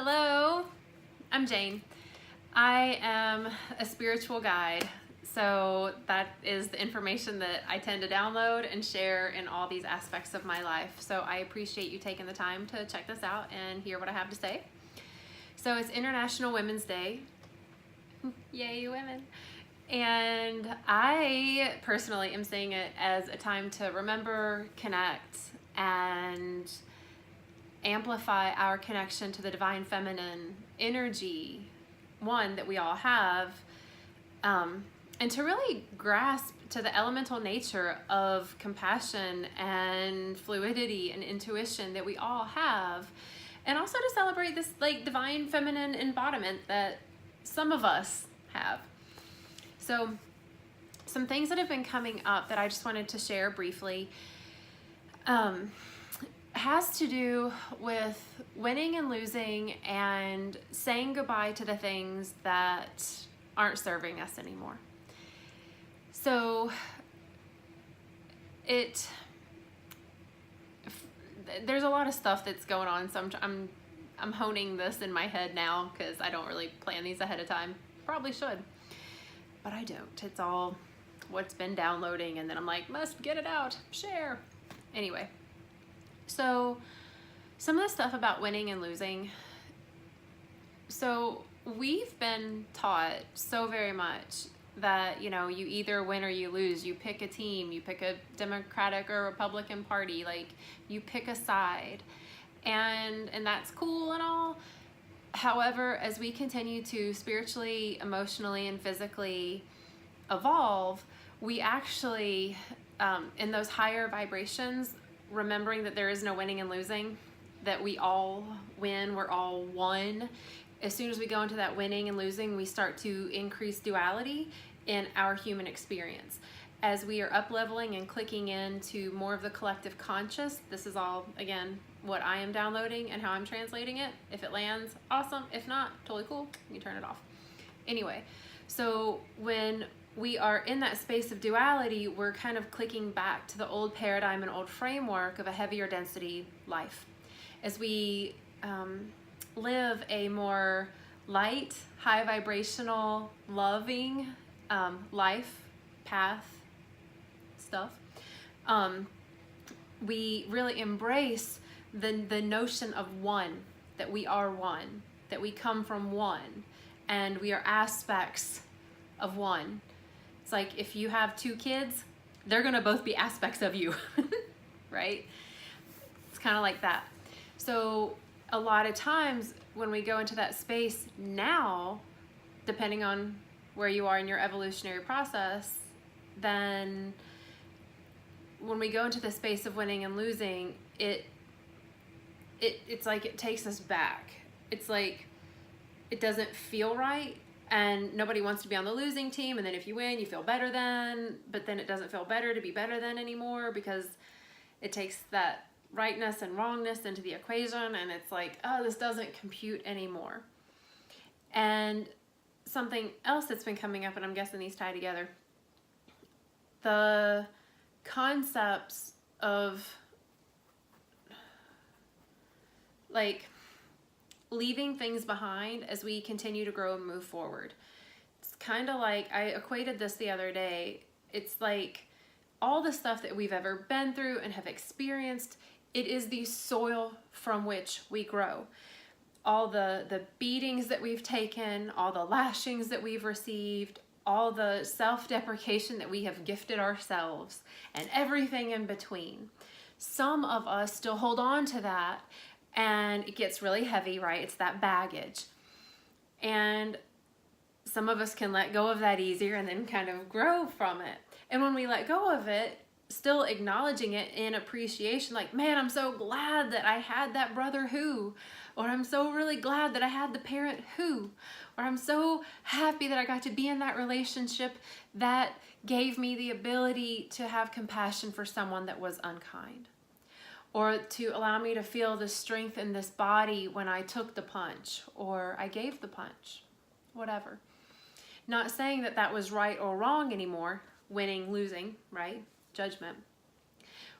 Hello, I'm Jane. I am a spiritual guide, so that is the information that I tend to download and share in all these aspects of my life. So I appreciate you taking the time to check this out and hear what I have to say. So it's International Women's Day. Yay, women. And I personally am seeing it as a time to remember, connect, and amplify our connection to the divine feminine energy, one that we all have, and to really grasp to the elemental nature of compassion and fluidity and intuition that we all have, and also to celebrate this like divine feminine embodiment that some of us have. So some things that have been coming up that I just wanted to share briefly has to do with winning and losing and saying goodbye to the things that aren't serving us anymore. So there's a lot of stuff that's going on, so I'm honing this in my head now because I don't really plan these ahead of time. Probably should, but I don't. It's all what's been downloading, and then I'm like, must get it out, share. Anyway, so some of the stuff about winning and losing. So we've been taught so very much that, you know, you either win or you lose. You pick a team, you pick a Democratic or Republican party, like you pick a side, and that's cool and all. However, as we continue to spiritually, emotionally, and physically evolve, we actually, in those higher vibrations, remembering that there is no winning and losing, that we all win, we're all one. As soon as we go into that winning and losing, we start to increase duality in our human experience. As we are up-leveling and clicking into more of the collective conscious, this is all, again, what I am downloading and how I'm translating it. If it lands, awesome. If not, totally cool. You can turn it off. Anyway, so when we are in that space of duality, we're kind of clicking back to the old paradigm and old framework of a heavier density life. As we live a more light, high vibrational, loving life, path, stuff, we really embrace the notion of one, that we are one, that we come from one, and we are aspects of one. It's like if you have two kids, they're gonna both be aspects of you, right? It's kind of like that. So a lot of times when we go into that space now, depending on where you are in your evolutionary process, then when we go into the space of winning and losing, it's like it takes us back. It's like it doesn't feel right, and nobody wants to be on the losing team, and then if you win, you feel better then, but then it doesn't feel better to be better than anymore because it takes that rightness and wrongness into the equation, and it's like, oh, this doesn't compute anymore. And something else that's been coming up, and I'm guessing these tie together, the concepts of like leaving things behind as we continue to grow and move forward. It's kind of like, I equated this the other day, it's like all the stuff that we've ever been through and have experienced, it is the soil from which we grow. All the beatings that we've taken, all the lashings that we've received, all the self-deprecation that we have gifted ourselves, and everything in between. Some of us still hold on to that, and it gets really heavy, right? It's that baggage. And some of us can let go of that easier and then kind of grow from it. And when we let go of it, still acknowledging it in appreciation, like, man, I'm so glad that I had that brother who, or I'm so really glad that I had the parent who, or I'm so happy that I got to be in that relationship that gave me the ability to have compassion for someone that was unkind, or to allow me to feel the strength in this body when I took the punch, or I gave the punch, whatever. Not saying that that was right or wrong anymore, winning, losing, right? Judgment.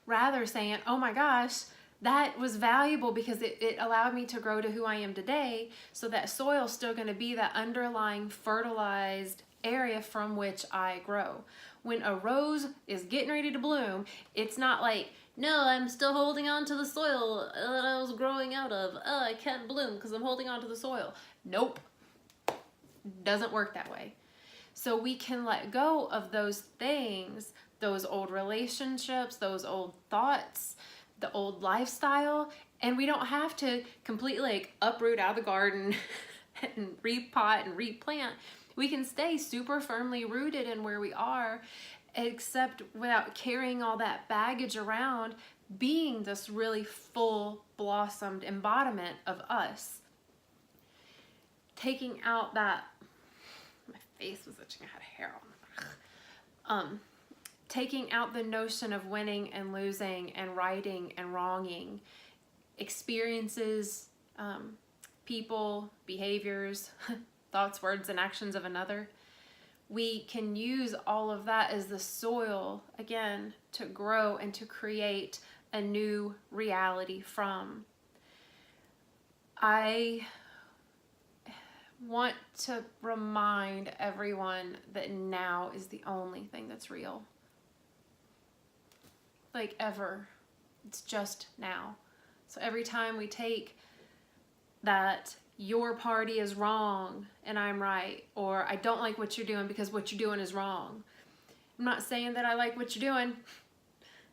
Rather saying, oh my gosh, that was valuable because it allowed me to grow to who I am today. So that soil's still going to be that underlying fertilized area from which I grow. When a rose is getting ready to bloom, it's not like, no, I'm still holding on to the soil that I was growing out of. Oh, I can't bloom because I'm holding on to the soil. Nope. Doesn't work that way. So we can let go of those things, those old relationships, those old thoughts, the old lifestyle, and we don't have to completely like uproot out of the garden and repot and replant. We can stay super firmly rooted in where we are, except without carrying all that baggage around, being this really full blossomed embodiment of us. Taking out that, my face was itching, I had hair on. Taking out the notion of winning and losing and righting and wronging, experiences, people, behaviors, thoughts, words, and actions of another. We can use all of that as the soil, again, to grow and to create a new reality from. I want to remind everyone that now is the only thing that's real. Like ever. It's just now. So every time we take that your party is wrong and I'm right, or I don't like what you're doing because what you're doing is wrong. I'm not saying that I like what you're doing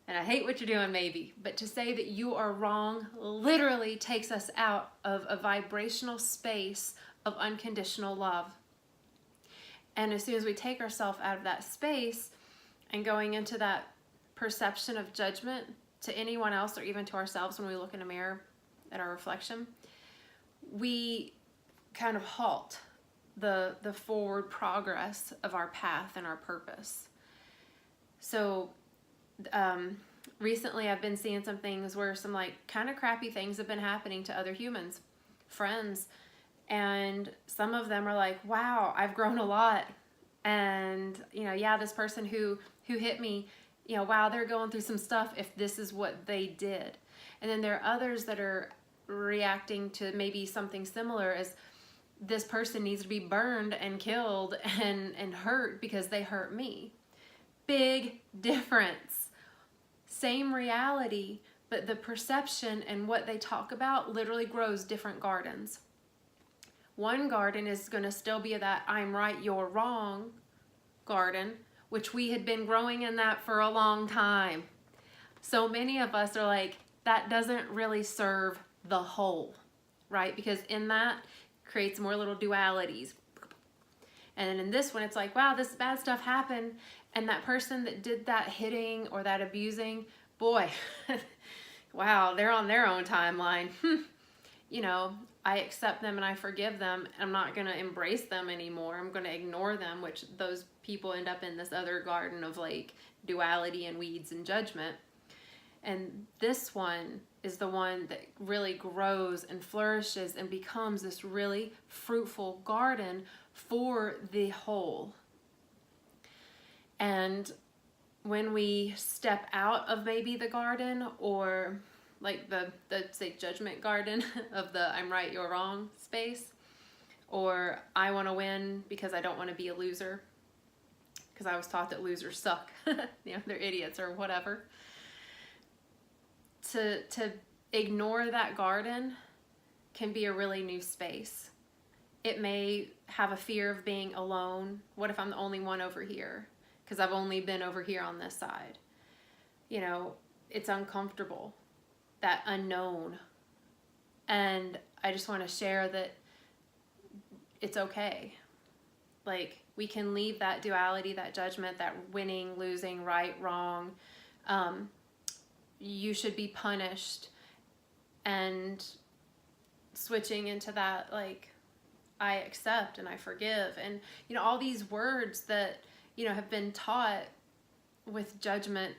and I hate what you're doing maybe, but to say that you are wrong literally takes us out of a vibrational space of unconditional love. And as soon as we take ourselves out of that space and going into that perception of judgment to anyone else or even to ourselves when we look in a mirror at our reflection, we kind of halt the forward progress of our path and our purpose. So recently I've been seeing some things where some like kind of crappy things have been happening to other humans, friends, and some of them are like, wow, I've grown a lot. And, you know, yeah, this person who hit me, you know, wow, they're going through some stuff if this is what they did. And then there are others that are reacting to maybe something similar as this person needs to be burned and killed and hurt because they hurt me. Big difference. Same reality, but the perception and what they talk about literally grows different gardens. One garden is going to still be that I'm right, you're wrong garden, which we had been growing in that for a long time. So many of us are like, that doesn't really serve the whole, right? Because in that creates more little dualities. And then in this one, it's like, wow, this bad stuff happened. And that person that did that hitting or that abusing, boy, wow, they're on their own timeline. You know, I accept them and I forgive them. I'm not going to embrace them anymore. I'm going to ignore them, which those people end up in this other garden of like duality and weeds and judgment. And this one is the one that really grows and flourishes and becomes this really fruitful garden for the whole. And when we step out of maybe the garden or like the say judgment garden of the I'm right, you're wrong space, or I want to win because I don't want to be a loser because I was taught that losers suck, you know, they're idiots or whatever. To ignore that garden can be a really new space. It may have a fear of being alone. What if I'm the only one over here? Because I've only been over here on this side. You know, it's uncomfortable, that unknown. And I just want to share that it's okay. Like, we can leave that duality, that judgment, that winning, losing, right, wrong. You should be punished, and switching into that, like, I accept and I forgive. And, you know, all these words that, you know, have been taught with judgment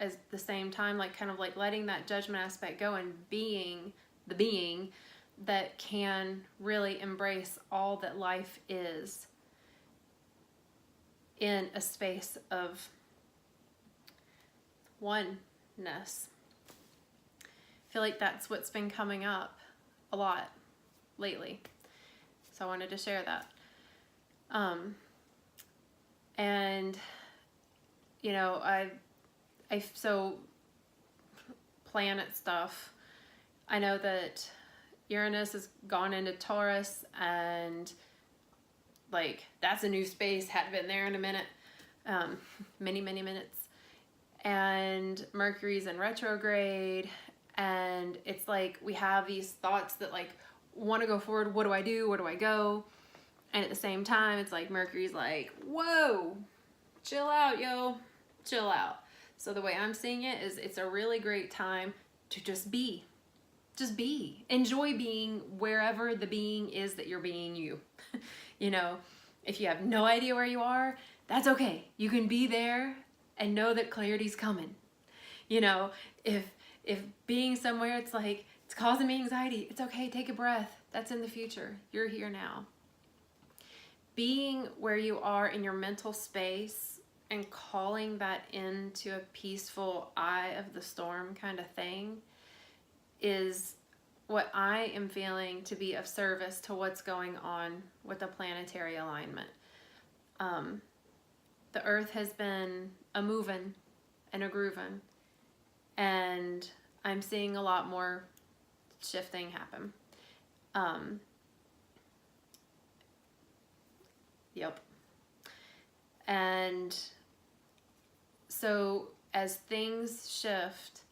at the same time, like kind of like letting that judgment aspect go and being the being that can really embrace all that life is in a space of oneness. feel like that's what's been coming up a lot lately. So I wanted to share that. And you know, so planet stuff. I know that Uranus has gone into Taurus, and like that's a new space. Hadn't been there in a minute, many minutes. And Mercury's in retrograde, and it's like we have these thoughts that like want to go forward. What do I do? Where do I go? And at the same time, it's like Mercury's like, whoa, chill out, yo, chill out. So the way I'm seeing it is it's a really great time to just be. Just be. Enjoy being wherever the being is that you're being you. You know, if you have no idea where you are, that's okay. You can be there and know that clarity's coming. You know, if being somewhere, it's like, it's causing me anxiety, it's okay, take a breath. That's in the future. You're here now. Being where you are in your mental space and calling that into a peaceful eye of the storm kind of thing is what I am feeling to be of service to what's going on with the planetary alignment. The earth has been a moving and a grooving, and I'm seeing a lot more shifting happen. Yep. And so as things shift,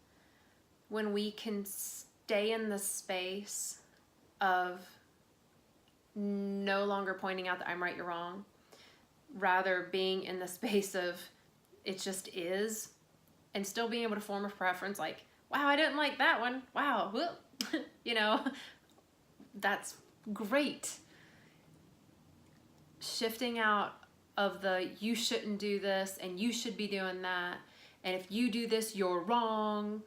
when we can stay in the space of no longer pointing out that I'm right, you're wrong, rather being in the space of it just is, and still being able to form a preference like, wow, I didn't like that one. Wow. You know, that's great. Shifting out of the you shouldn't do this and you should be doing that, and if you do this you're wrong,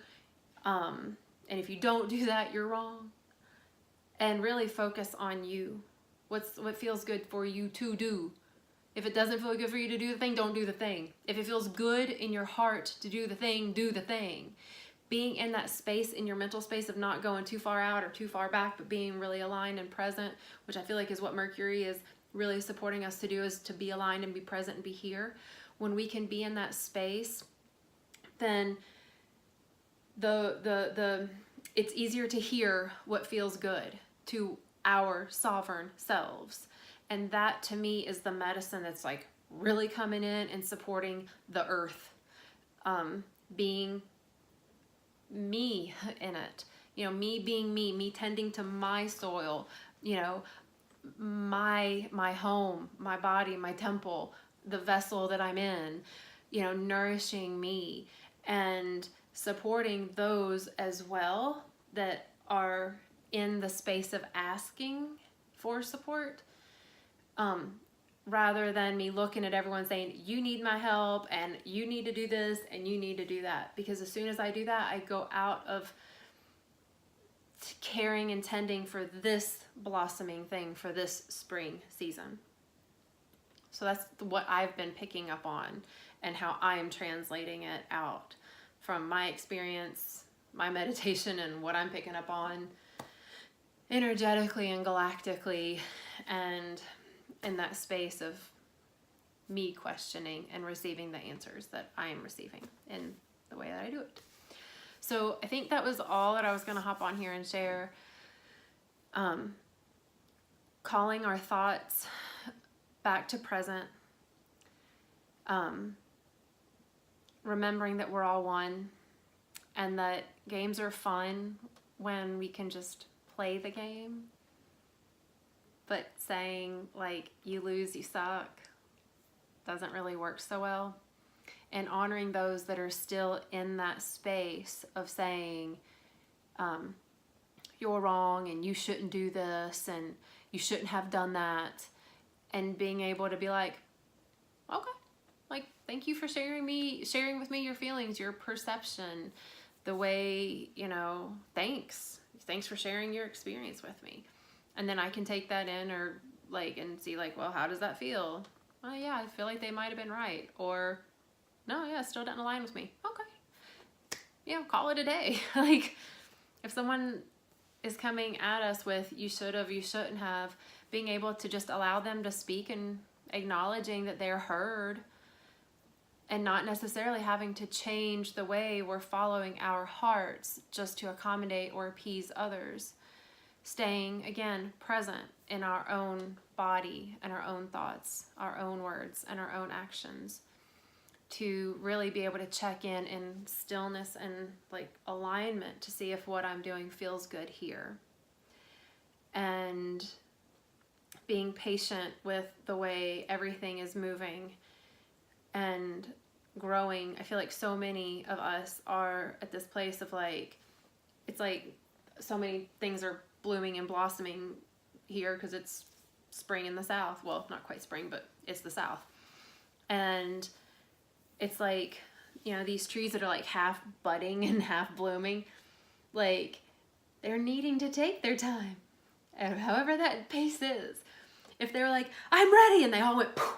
and if you don't do that you're wrong, and really focus on you. What feels good for you to do. If it doesn't feel good for you to do the thing, don't do the thing. If it feels good in your heart to do the thing, do the thing. Being in that space, in your mental space of not going too far out or too far back, but being really aligned and present, which I feel like is what Mercury is really supporting us to do, is to be aligned and be present and be here. When we can be in that space, then it's easier to hear what feels good to our sovereign selves. And that to me is the medicine that's like really coming in and supporting the earth, being me in it, you know, me being me tending to my soil, you know, my home, my body, my temple, the vessel that I'm in, you know, nourishing me and supporting those as well that are in the space of asking for support, rather than me looking at everyone saying, you need my help and you need to do this and you need to do that. Because as soon as I do that, I go out of caring and tending for this blossoming thing for this spring season. So that's what I've been picking up on and how I'm translating it out from my experience, my meditation, and what I'm picking up on energetically and galactically, and in that space of me questioning and receiving the answers that I am receiving in the way that I do it. So I think that was all that I was going to hop on here and share. Calling our thoughts back to present. Remembering that we're all one, and that games are fun when we can just play the game. But saying like you lose, you suck doesn't really work so well. And honoring those that are still in that space of saying, you're wrong and you shouldn't do this and you shouldn't have done that. And being able to be like, okay, like, thank you for sharing with me your feelings, your perception, the way, you know, thanks for sharing your experience with me. And then I can take that in or like, and see like, well, how does that feel? Well, yeah, I feel like they might've been right. Or no, yeah, still didn't align with me. Okay. Yeah, call it a day. Like, If someone is coming at us with you should have, you shouldn't have, being able to just allow them to speak and acknowledging that they're heard, and not necessarily having to change the way we're following our hearts just to accommodate or appease others. Staying, again, present in our own body and our own thoughts, our own words and our own actions, to really be able to check in stillness and like alignment to see if what I'm doing feels good here. And being patient with the way everything is moving and growing. I feel like so many of us are at this place of like, it's like so many things are blooming and blossoming here because it's spring in the South. Well, not quite spring, but it's the South. And it's like, you know, these trees that are like half budding and half blooming, like they're needing to take their time, and however that pace is. If they're like, I'm ready, and they all went poof,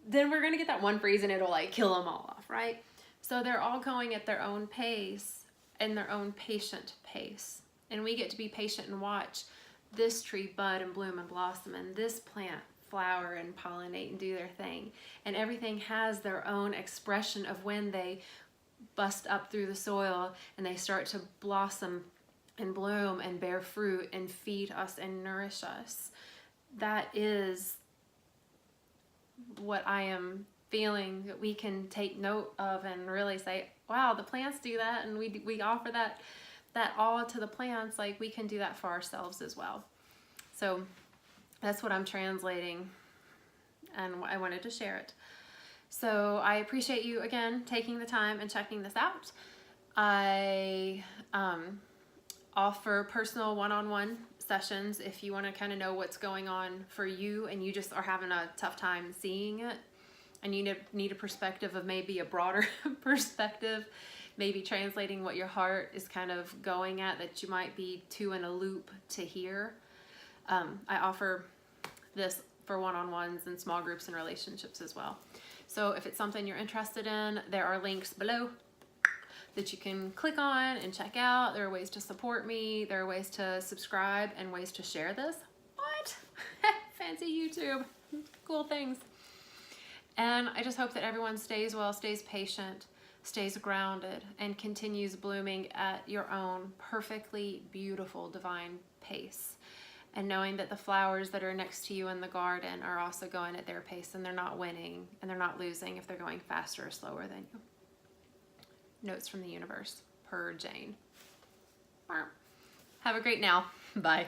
then we're gonna get that one freeze and it'll like kill them all off, right? So they're all going at their own pace and their own patient pace. And we get to be patient and watch this tree bud and bloom and blossom, and this plant flower and pollinate and do their thing. And everything has their own expression of when they bust up through the soil and they start to blossom and bloom and bear fruit and feed us and nourish us. That is what I am feeling that we can take note of and really say, wow, the plants do that, and we offer that awe to the plants. Like, we can do that for ourselves as well. So that's what I'm translating, and I wanted to share it. So I appreciate you again taking the time and checking this out. I offer personal one-on-one sessions if you want to kind of know what's going on for you and you just are having a tough time seeing it, and you need a perspective of maybe a broader perspective, maybe translating what your heart is kind of going at that you might be too in a loop to hear. I offer this for one-on-ones and small groups and relationships as well. So if it's something you're interested in, there are links below that you can click on and check out. There are ways to support me. There are ways to subscribe and ways to share this. What? Fancy YouTube. Cool things. And I just hope that everyone stays well, stays patient, stays grounded, and continues blooming at your own perfectly beautiful divine pace. And knowing that the flowers that are next to you in the garden are also going at their pace, and they're not winning and they're not losing if they're going faster or slower than you. Notes from the universe, per Jane. Have a great now. Bye.